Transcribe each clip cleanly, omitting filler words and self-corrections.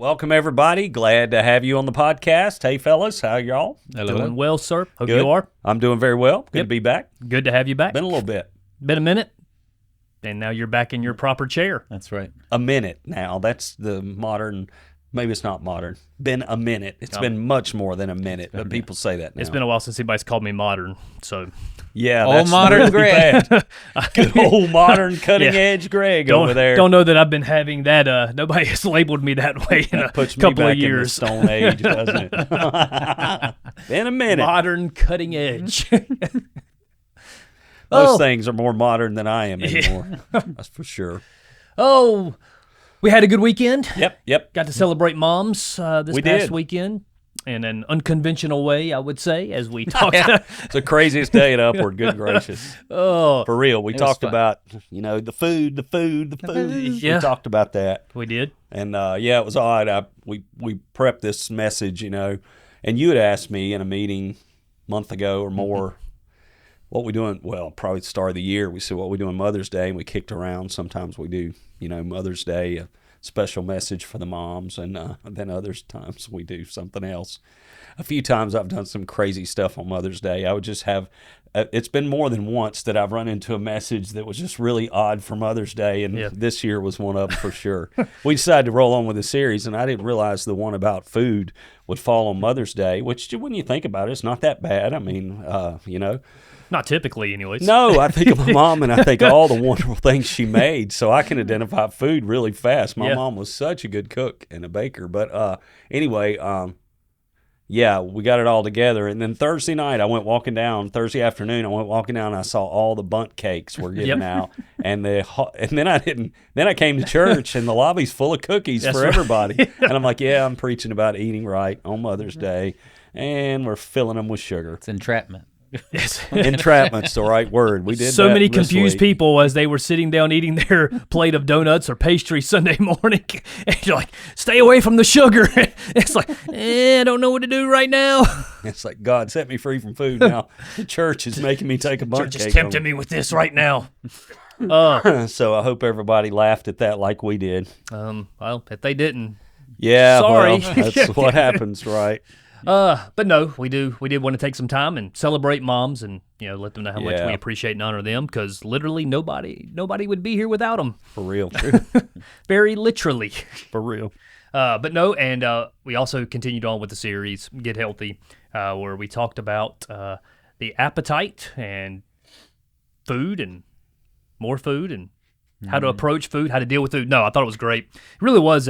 Welcome, everybody. Glad to have you on the podcast. Hey, fellas, how y'all? Hello. Doing well, sir. Hope Good. you are. I'm doing very well. Good Yep. to be back. Good to have you back. Been a little bit. Been a minute, and now you're back in your proper chair. That's right. A minute now. That's the modern. Maybe it's not modern. Been a minute. It's been much more than a minute, but people say that now. It's been a while since anybody's called me modern, so yeah, Old that's modern really Greg. bad. Good old modern cutting edge Greg over there. don't know that I've been having that. Nobody has labeled me that way in a Puts me couple back of years. in the Stone Age, doesn't it? Been a minute. Modern cutting edge. Most things are more modern than I am anymore. That's for sure. Oh, we had a good weekend. Yep. Got to celebrate moms this We past did. weekend in an unconventional way, I would say, as we talked. It's the craziest day at Upward. Good gracious. Oh, For real, we was talked fun. about, the food. Yeah. We talked about that. we did. And, it was odd. We prepped this message, and you had asked me in a meeting a month ago or more, what we doing? Well, probably the start of the year. We said, what we doing Mother's Day? And we kicked around. Sometimes we do, Mother's Day, a special message for the moms. And then other times we do something else. A few times I've done some crazy stuff on Mother's Day. I would just have, it's been more than once that I've run into a message that was just really odd for Mother's Day, and this year was one of them for sure. We decided to roll on with the series, and I didn't realize the one about food would fall on Mother's Day, which when you think about it, it's not that bad. I mean, Not typically, anyways. No, I think of my mom, and I think of all the wonderful things she made, so I can identify food really fast. My mom was such a good cook and a baker. But anyway, we got it all together. And then Thursday night, Thursday afternoon, I went walking down, and I saw all the bundt cakes were getting out. And then I came to church, and the lobby's full of cookies for everybody. And I'm like, I'm preaching about eating right on Mother's Day, and we're filling them with sugar. It's entrapment. Entrapment's the right word. We did so that many this confused week. people as they were sitting down eating their plate of donuts or pastry Sunday morning. And you're like, stay away from the sugar. It's like, I don't know what to do right now. It's like, God, set me free from food now. The church is making me take a bundt Just cake. tempting me with this right now. So I hope everybody laughed at that like we did. Well, if they didn't. Yeah, Sorry. well, that's what happens, right? But no, we did want to take some time and celebrate moms and, let them know how much Yeah. we appreciate and honor them, because literally nobody would be here without them. For real. Very literally. For real. But no, and we also continued on with the series, Get Healthy, where we talked about the appetite and food and more food and how to approach food, how to deal with food. No, I thought it was great. It really was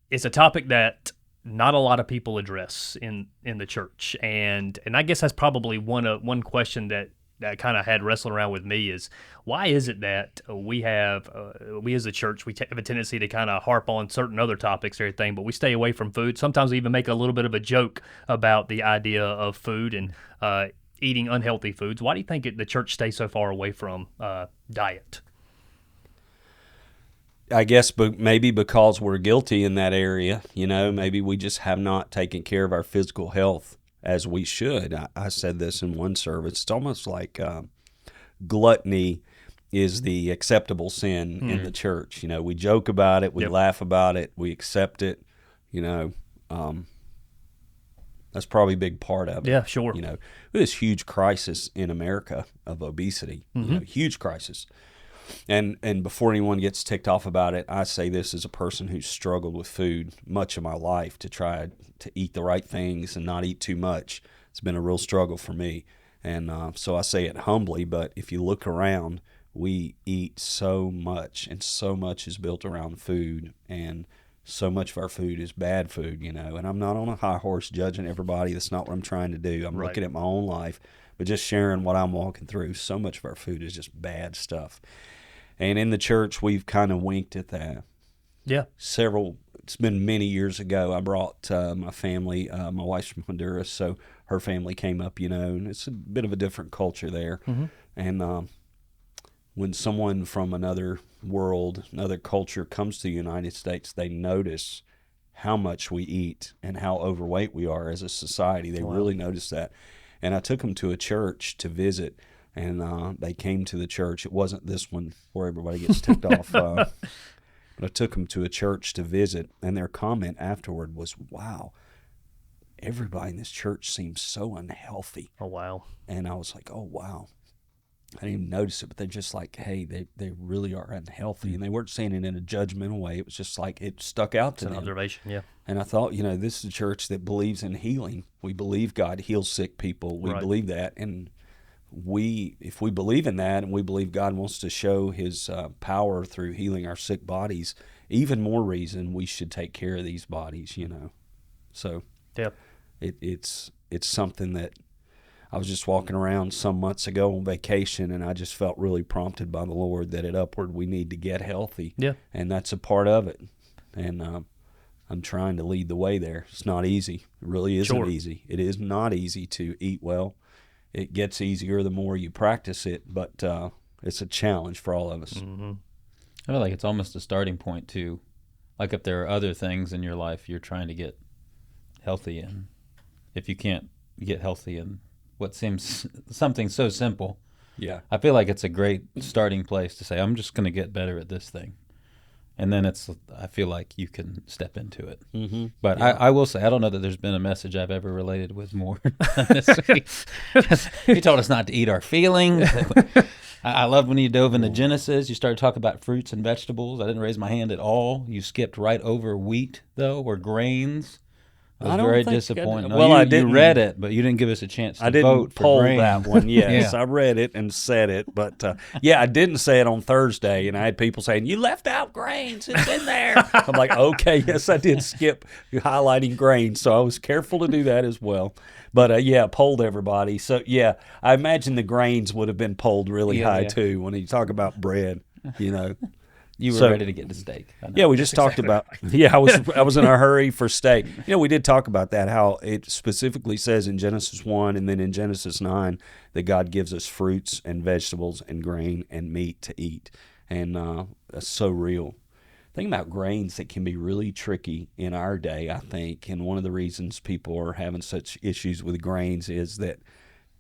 it's a topic that not a lot of people address in the church. And I guess that's probably one question that kind of had wrestling around with me is, why is it that we as a church, we have a tendency to kind of harp on certain other topics and everything, but we stay away from food. Sometimes we even make a little bit of a joke about the idea of food and eating unhealthy foods. Why do you think the church stays so far away from diet? I guess maybe because we're guilty in that area, maybe we just have not taken care of our physical health as we should. I said this in one service. It's almost like gluttony is the acceptable sin in the church. We joke about it, we laugh about it, we accept it. That's probably a big part of it. Yeah, sure. This huge crisis in America of obesity, huge crisis. And before anyone gets ticked off about it, I say this as a person who's struggled with food much of my life to try to eat the right things and not eat too much. It's been a real struggle for me. And so I say it humbly, but if you look around, we eat so much, and so much is built around food, and so much of our food is bad food, And I'm not on a high horse judging everybody. That's not what I'm trying to do. I'm looking at my own life, but just sharing what I'm walking through. So much of our food is just bad stuff. And in the church, we've kind of winked at that. Yeah. It's been many years ago. I brought my family, my wife's from Honduras, so her family came up, and it's a bit of a different culture there. Mm-hmm. And when someone from another world, another culture comes to the United States, they notice how much we eat and how overweight we are as a society. They really notice that. And I took them to a church to visit. And they came to the church. It wasn't this one where everybody gets ticked off. But I took them to a church to visit, and their comment afterward was, "Wow, everybody in this church seems so unhealthy." Oh, wow. And I was like, "Oh, wow." I didn't even notice it, but they're just like, "Hey, they really are unhealthy." And they weren't saying it in a judgmental way. It was just like it stuck out to It's an them. observation, yeah. And I thought, this is a church that believes in healing. We believe God heals sick people. We Right. believe that. And if we believe in that, and we believe God wants to show his power through healing our sick bodies, even more reason we should take care of these bodies, So Yeah. it's something that I was just walking around some months ago on vacation, and I just felt really prompted by the Lord that at Upward we need to get healthy. Yeah. And that's a part of it. And I'm trying to lead the way there. It's not easy. It really isn't Sure. easy. It is not easy to eat well. It gets easier the more you practice it, but it's a challenge for all of us. Mm-hmm. I feel like it's almost a starting point too. Like if there are other things in your life you're trying to get healthy in, if you can't get healthy in what seems something so simple, Yeah. I feel like it's a great starting place to say, I'm just going to get better at this thing. And then I feel like you can step into it. Mm-hmm. But Yeah. I will say, I don't know that there's been a message I've ever related with more this week. He told us not to eat our feelings. I loved when you dove into Genesis. You started talking about fruits and vegetables. I didn't raise my hand at all. You skipped right over wheat, though, or grains. I was I don't very think I disappointed. did. No, Well, you, I you didn't- read it, but you didn't give us a chance to I didn't vote for poll grains. that one. Yes, Yeah. I read it and said it, but I didn't say it on Thursday, and I had people saying you left out grains. It's in there. I'm like, okay, yes, I did skip highlighting grains, so I was careful to do that as well. But polled everybody. So I imagine the grains would have been polled really Yeah, high yeah. too when you talk about bread. You were So- ready to get to steak. I know. Yeah, we just talked about. Yeah, I was in a hurry for steak. We did talk about that. How it specifically says in Genesis 1 and then in Genesis 9 that God gives us fruits and vegetables and grain and meat to eat, and that's so real. Thing about grains that can be really tricky in our day, I think, and one of the reasons people are having such issues with grains is that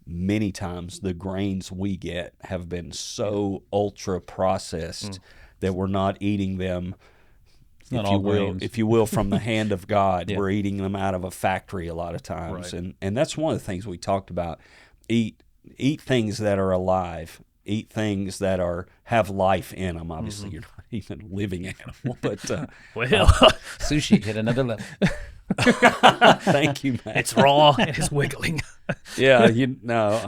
many times the grains we get have been so ultra processed that we're not eating them, not all grains. if you will, from the hand of God. Yeah. We're eating them out of a factory a lot of times, Right. and that's one of the things we talked about. Eat things that are alive. Eat things that have life in them. Obviously, you're not even a living animal, but Well, Sushi hit another level. thank you, Matt. it's raw and it's wiggling. Yeah,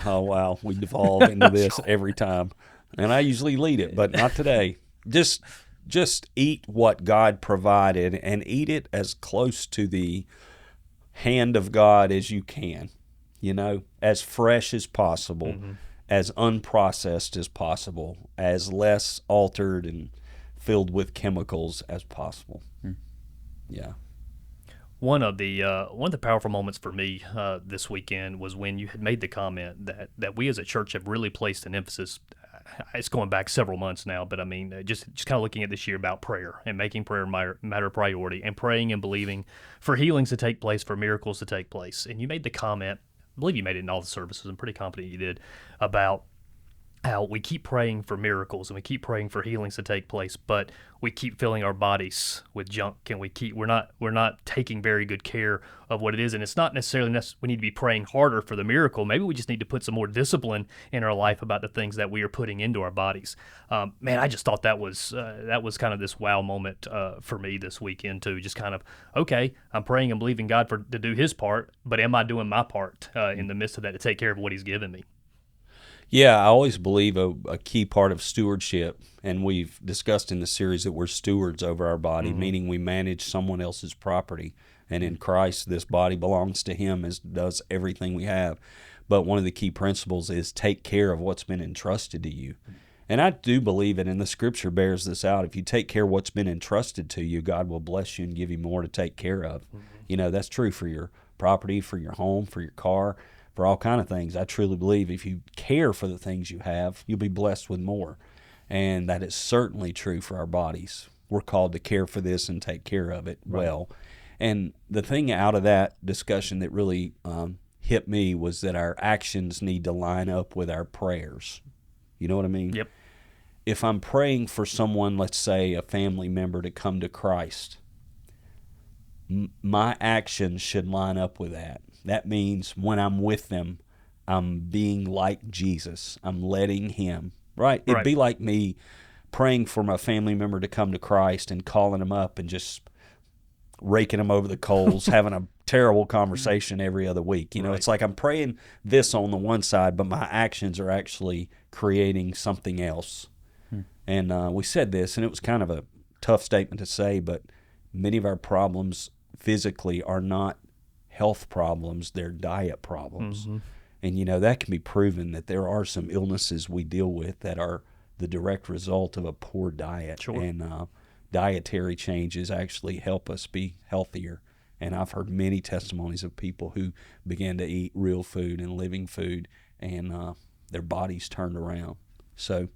oh wow, we devolve into this every time, and I usually lead it, but not today. Just eat what God provided, and eat it as close to the hand of God as you can. As fresh as possible, as unprocessed as possible, as less altered and filled with chemicals as possible. Yeah. One of the powerful moments for me this weekend was when you had made the comment that we as a church have really placed an emphasis. It's going back several months now, but I mean, just kind of looking at this year about prayer and making prayer matter of priority, and praying and believing for healings to take place, for miracles to take place. And you made the comment, I believe you made it in all the services, I'm pretty confident you did, about how we keep praying for miracles and we keep praying for healings to take place, but we keep filling our bodies with junk, and we're not taking very good care of what it is. And it's not necessarily we need to be praying harder for the miracle. Maybe we just need to put some more discipline in our life about the things that we are putting into our bodies. Man, I just thought that was kind of this wow moment for me this weekend too. Just kind of, okay, I'm praying and believing God to do His part, but am I doing my part in the midst of that to take care of what He's given me? Yeah, I always believe a key part of stewardship, and we've discussed in the series that we're stewards over our body, meaning we manage someone else's property. And in Christ, this body belongs to Him, as does everything we have. But one of the key principles is take care of what's been entrusted to you. And I do believe it, and the Scripture bears this out. If you take care of what's been entrusted to you, God will bless you and give you more to take care of. That's true for your property, for your home, for your car, for all kind of things. I truly believe if you care for the things you have, you'll be blessed with more. And that is certainly true for our bodies. We're called to care for this and take care of it well. And the thing out of that discussion that really hit me was that our actions need to line up with our prayers. You know what I mean? Yep. if I'm praying for someone, let's say a family member, to come to Christ, my actions should line up with that. That means when I'm with them, I'm being like Jesus. I'm letting him, right? It'd be like me praying for my family member to come to Christ and calling them up and just raking them over the coals, having a terrible conversation every other week. You know, it's like I'm praying this on the one side, but my actions are actually creating something else. And we said this, and it was kind of a tough statement to say, but many of our problems physically are not health problems, they're diet problems. And, you know, that can be proven that there are some illnesses we deal with that are the direct result of a poor diet. And dietary changes actually help us be healthier. And I've heard many testimonies of people who began to eat real food and living food, and their bodies turned around. So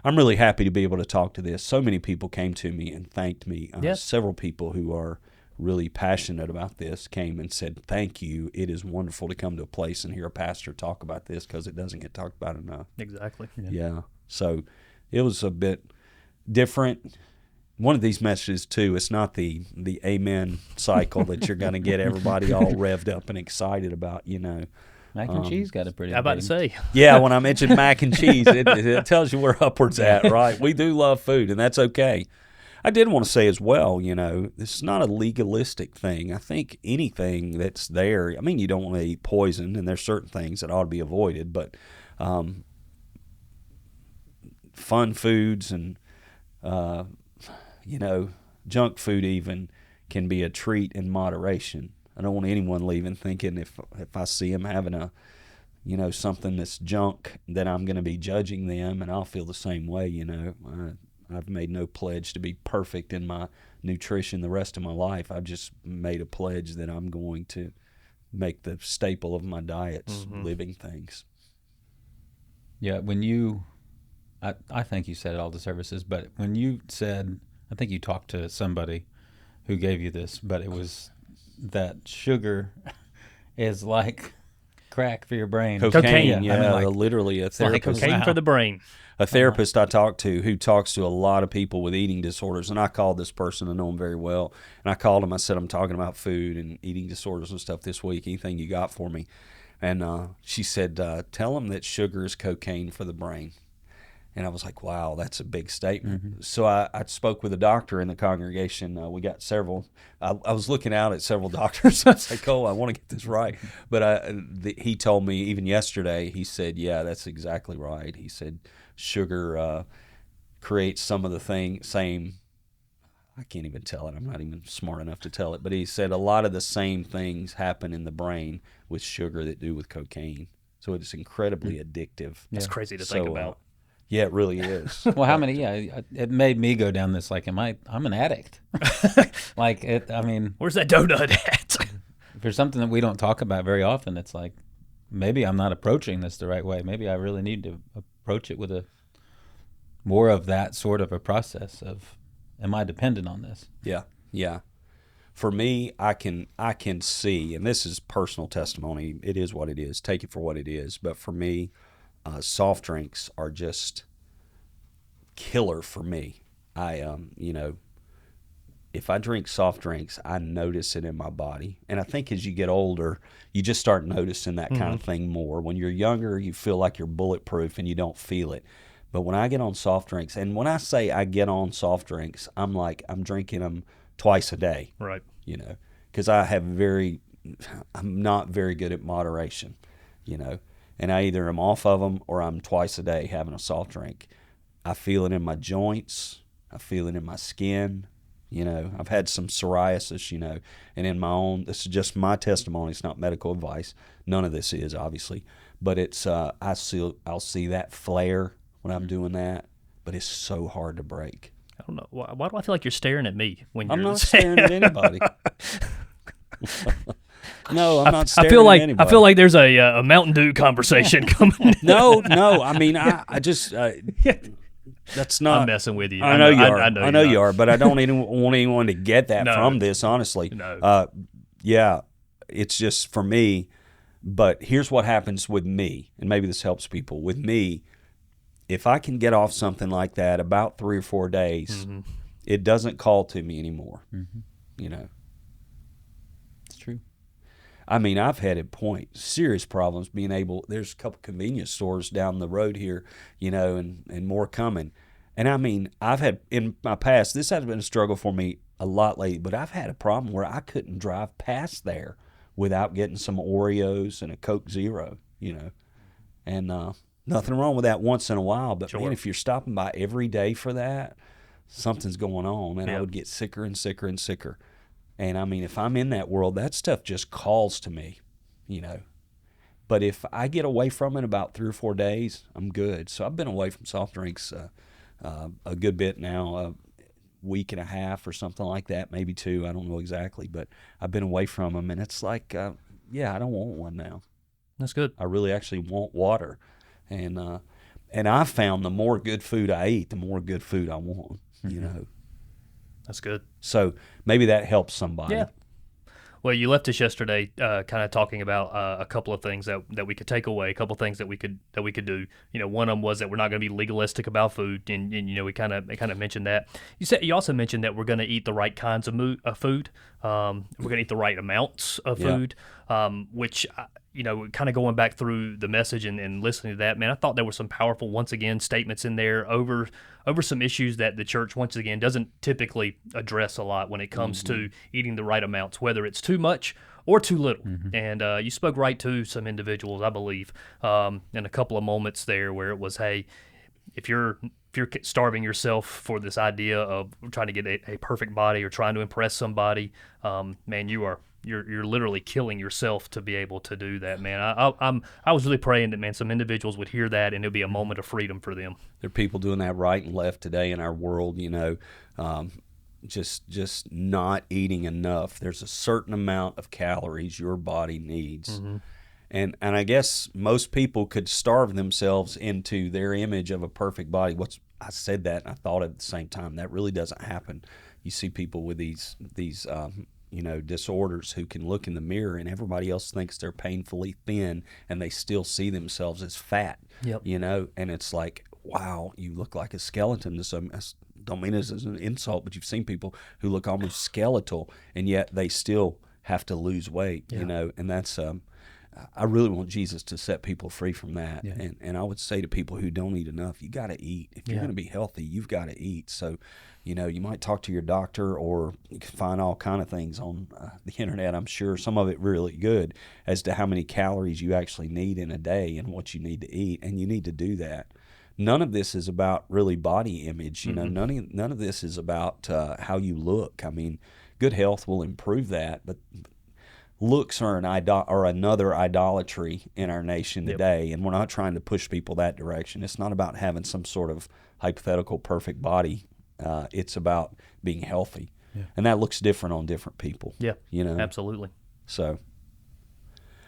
I'm really happy to be able to talk to this. So many people came to me and thanked me. Several people who are really passionate about this came and said, thank you. It is wonderful to come to a place and hear a pastor talk about this, because it doesn't get talked about enough. Exactly. Yeah. So it was a bit different. One of these messages, too, it's not the amen cycle that you're going to get everybody all revved up and excited about, you know. Mac and cheese got a pretty How about to big- say? Yeah, when I mentioned mac and cheese, it tells you where upwards at, right? We do love food, and that's okay. I did want to say as well, you know, this is not a legalistic thing. I think anything that's there, I mean, you don't want to eat poison, and there's certain things that ought to be avoided, but fun foods and, you know, junk food even can be a treat in moderation. I don't want anyone leaving thinking if I see them having a, you know, something that's junk, that I'm going to be judging them, and I'll feel the same way, you know. I've made no pledge to be perfect in my nutrition the rest of my life. I've just made a pledge that I'm going to make the staple of my diets living things. Yeah, when you, I think you said it all the services, but when you said, I think you talked to somebody who gave you this, but it was that sugar is like crack for your brain. Cocaine. Yeah, I mean, like, literally a like therapist. Cocaine for the brain. A therapist I talked to who talks to a lot of people with eating disorders, and I called this person, I know him very well, and I called him, I said, I'm talking about food and eating disorders and stuff this week, anything you got for me? And she said, tell him that sugar is cocaine for the brain. And I was like, wow, that's a big statement. So I spoke with a doctor in the congregation. We got several. I was looking out at several doctors. I was like, oh, I want to get this right. But he told me even yesterday, he said, yeah, that's exactly right. He said sugar creates some of the same, I can't even tell it. I'm not even smart enough to tell it. But he said a lot of the same things happen in the brain with sugar that do with cocaine. So it's incredibly addictive. That's crazy to think about. Yeah, it really is. Well, how many? Yeah, it made me go down this. Like, I'm an addict. Like, I mean, Where's that donut at? for something that we don't talk about very often, it's like maybe I'm not approaching this the right way. Maybe I really need to approach it with a more of that sort of a process of, am I dependent on this? Yeah. For me, I can see, and this is personal testimony. It is what it is. Take it for what it is. But for me, soft drinks are just killer for me. You know, if I drink soft drinks, I notice it in my body. And I think as you get older, you just start noticing that kind of thing more. When you're younger, you feel like you're bulletproof and you don't feel it. But when I get on soft drinks, and when I say I get on soft drinks, I'm drinking them twice a day. Right. You know, because I'm not very good at moderation, you know. And I either am off of them or I'm twice a day having a soft drink. I feel it in my joints. I feel it in my skin. You know, I've had some psoriasis, you know, and in my own, this is just my testimony. It's not medical advice. None of this is, obviously. But it's, I'll see that flare when I'm doing that, but it's so hard to break. I don't know. Why do I feel like you're staring at me when you're I'm not staring at anybody. No, I'm not staring I feel at anybody. I feel like there's a Mountain Dew conversation coming. No. I mean, I just that's not. I'm messing with you. I know you are. I know you are, but I don't even want anyone to get that No. from this. Honestly, No. Yeah, it's just for me. But here's what happens with me, and maybe this helps people. With me, if I can get off something like that about 3 or 4 days, it doesn't call to me anymore. You know, It's true. I mean, I've had at point serious problems being able. There's a couple convenience stores down the road here, you know, and more coming. And I mean, I've had in my past. This has been a struggle for me a lot lately, but I've had a problem where I couldn't drive past there without getting some Oreos and a Coke Zero, you know, and nothing wrong with that once in a while. But man, if you're stopping by every day for that, something's going on, and I would get sicker and sicker and sicker. And I mean, if I'm in that world, that stuff just calls to me, you know. But if I get away from it about 3 or 4 days, I'm good. So I've been away from soft drinks a good bit now, a week and a half or something like that, maybe 2. I don't know exactly, but I've been away from them, and it's like, yeah, I don't want one now. That's good. I really actually want water, and I found the more good food I eat, the more good food I want. You know. That's good. So maybe that helps somebody. Yeah. Well, you left us yesterday, kind of talking about a couple of things that we could take away, a couple of things that we could do. You know, one of them was that we're not going to be legalistic about food, and you know, we kind of mentioned that. You also mentioned that we're going to eat the right kinds of food. We're going to eat the right amounts of food, which. You know, kind of going back through the message and listening to that, man, I thought there were some powerful, once again, statements in there over some issues that the church, once again, doesn't typically address a lot when it comes to eating the right amounts, whether it's too much or too little. And you spoke right to some individuals, I believe, in a couple of moments there where it was, hey, if you're starving yourself for this idea of trying to get a perfect body or trying to impress somebody, man, you're literally killing yourself to be able to do that, man. I was really praying that, man, some individuals would hear that and it'll be a moment of freedom for them. There are people doing that right and left today in our world, you know, just not eating enough. There's a certain amount of calories your body needs. And I guess most people could starve themselves into their image of a perfect body. I said that and I thought at the same time, that really doesn't happen. You see people with these you know, disorders who can look in the mirror and everybody else thinks they're painfully thin and they still see themselves as fat, you know, and it's like, wow, you look like a skeleton. I don't mean this as an insult, but you've seen people who look almost skeletal and yet they still have to lose weight, you know, and that's, I really want Jesus to set people free from that. And I would say to people who don't eat enough, you got to eat. If you're going to be healthy, you've got to eat. So, you know, you might talk to your doctor or you can find all kind of things on the internet, I'm sure, some of it really good, as to how many calories you actually need in a day and what you need to eat. And you need to do that. None of this is about really body image. You know, none of this is about how you look. I mean, good health will improve that, but looks are another idolatry in our nation today, and we're not trying to push people that direction. It's not about having some sort of hypothetical perfect body. It's about being healthy, and that looks different on different people. Yeah, you know, absolutely. So,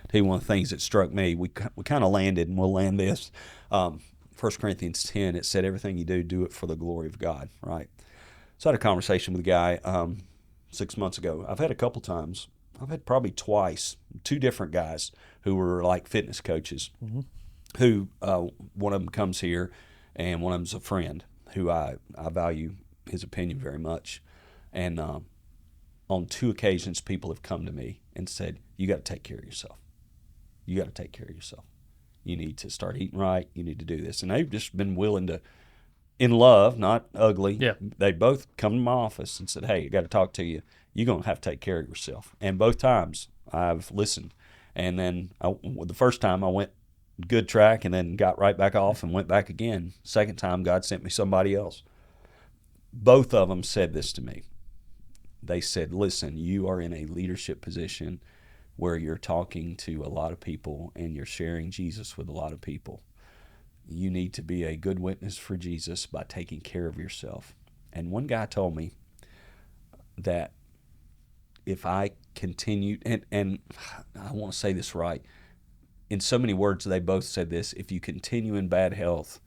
tell you one of the things that struck me. We kind of landed, and we'll land this. 1 Corinthians 10. It said, "Everything you do it for the glory of God." Right. So I had a conversation with a guy 6 months ago. I've had a couple times. I've had probably twice, 2 different guys who were like fitness coaches, who one of them comes here and one of them's a friend who I value his opinion very much. And on 2 occasions, people have come to me and said, you got to take care of yourself. You got to take care of yourself. You need to start eating right. You need to do this. And they've just been willing to, in love, not ugly. Yeah. They both come to my office and said, hey, I got to talk to you. You're going to have to take care of yourself. And both times I've listened. And then the first time I went good track and then got right back off and went back again. Second time, God sent me somebody else. Both of them said this to me. They said, listen, you are in a leadership position where you're talking to a lot of people and you're sharing Jesus with a lot of people. You need to be a good witness for Jesus by taking care of yourself. And one guy told me that if I continue, and I want to say this right, in so many words, they both said this: if you continue in bad health,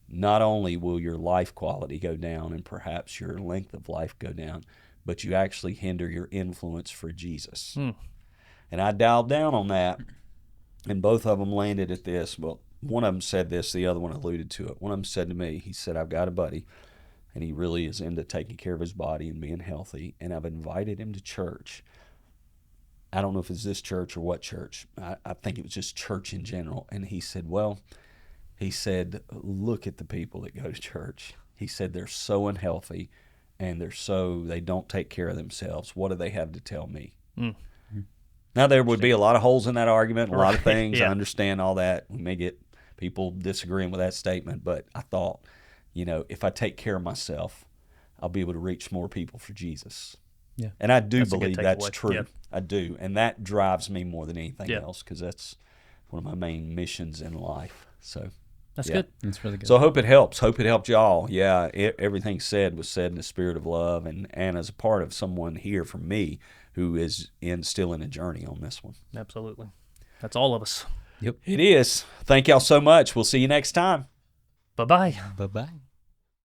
not only will your life quality go down and perhaps your length of life go down, but you actually hinder your influence for Jesus. And I dialed down on that, and both of them landed at this. Well, one of them said this, the other one alluded to it. One of them said to me, he said, I've got a buddy, and he really is into taking care of his body and being healthy, and I've invited him to church. I don't know if it's this church or what church. I think it was just church in general. And he said, well, he said, look at the people that go to church. He said, they're so unhealthy, and they don't take care of themselves. What do they have to tell me? Mm. Now, there would be a lot of holes in that argument, a lot of things. Yeah. I understand all that. We may get people disagreeing with that statement, but I thought, if I take care of myself, I'll be able to reach more people for Jesus. Yeah. And I do That's a good believe that's takeaway. true. Yep. I do. And that drives me more than anything Yep. else, because that's one of my main missions in life. So That's yeah. good. That's really good. So I hope it helps. Hope it helped y'all. Yeah, everything said was said in the spirit of love, and as a part of someone here from me who is still in a journey on this one. Absolutely. That's all of us. It is. Thank y'all so much. We'll see you next time. Bye-bye. Bye-bye.